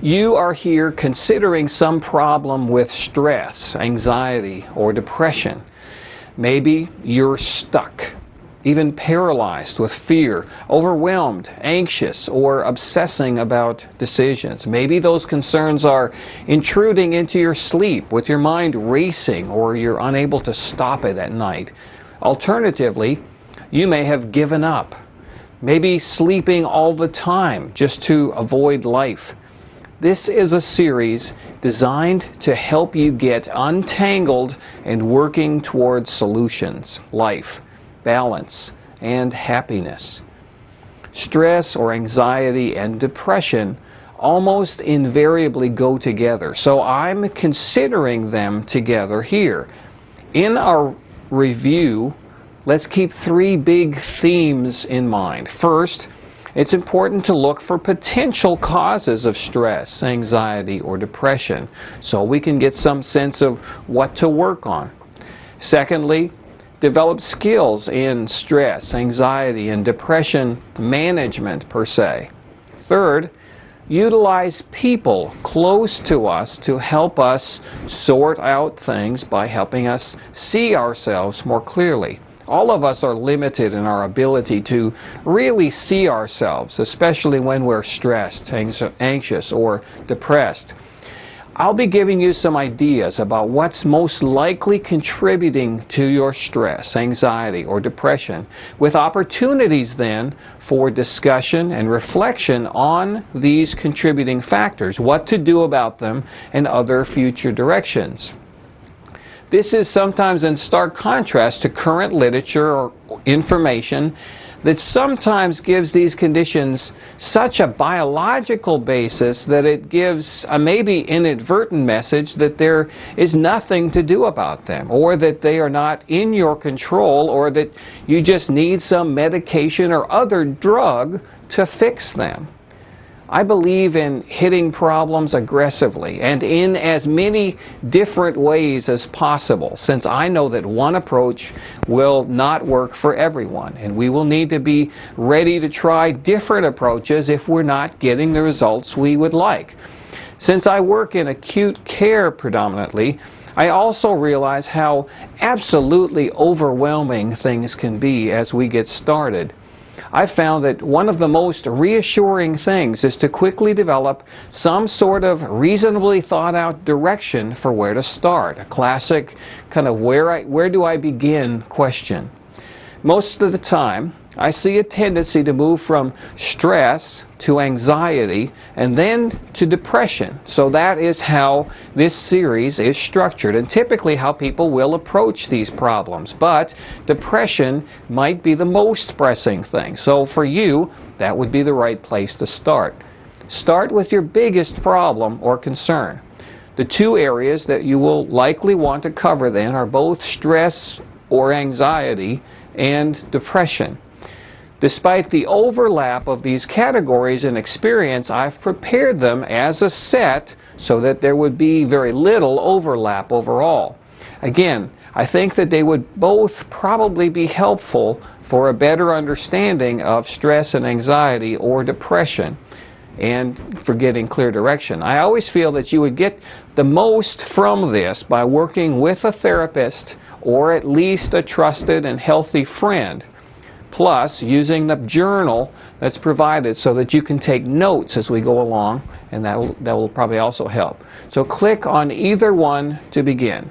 You are here considering some problem with stress, anxiety, or depression. Maybe you're stuck, even paralyzed with fear, overwhelmed, anxious, or obsessing about decisions. Maybe those concerns are intruding into your sleep with your mind racing, or you're unable to stop it at night. Alternatively, you may have given up, maybe sleeping all the time just to avoid life. This is a series designed to help you get untangled and working towards solutions, life, balance, and happiness. Stress or anxiety and depression almost invariably go together, so I'm considering them together here. In our review, let's keep three big themes in mind. First, it's important to look for potential causes of stress, anxiety, or depression so we can get some sense of what to work on. Secondly, develop skills in stress, anxiety, and depression management per se. Third, utilize people close to us to help us sort out things by helping us see ourselves more clearly. All of us are limited in our ability to really see ourselves, especially when we're stressed, anxious, or depressed. I'll be giving you some ideas about what's most likely contributing to your stress, anxiety, or depression, with opportunities then for discussion and reflection on these contributing factors, what to do about them, and other future directions. This is sometimes in stark contrast to current literature or information that sometimes gives these conditions such a biological basis that it gives a maybe inadvertent message that there is nothing to do about them, or that they are not in your control, or that you just need some medication or other drug to fix them. I believe in hitting problems aggressively and in as many different ways as possible, since I know that one approach will not work for everyone, and we will need to be ready to try different approaches if we're not getting the results we would like. Since I work in acute care predominantly, I also realize how absolutely overwhelming things can be as we get started. I've found that one of the most reassuring things is to quickly develop some sort of reasonably thought out direction for where to start. A classic kind of where do I begin question. Most of the time, I see a tendency to move from stress to anxiety and then to depression. So that is how this series is structured, and typically how people will approach these problems. But depression might be the most pressing thing. So for you, that would be the right place to start. Start with your biggest problem or concern. The two areas that you will likely want to cover then are both stress or anxiety and depression. Despite the overlap of these categories in experience, I've prepared them as a set so that there would be very little overlap overall. Again, I think that they would both probably be helpful for a better understanding of stress and anxiety or depression and for getting clear direction. I always feel that you would get the most from this by working with a therapist or at least a trusted and healthy friend, plus using the journal that's provided so that you can take notes as we go along, and that will probably also help. So click on either one to begin.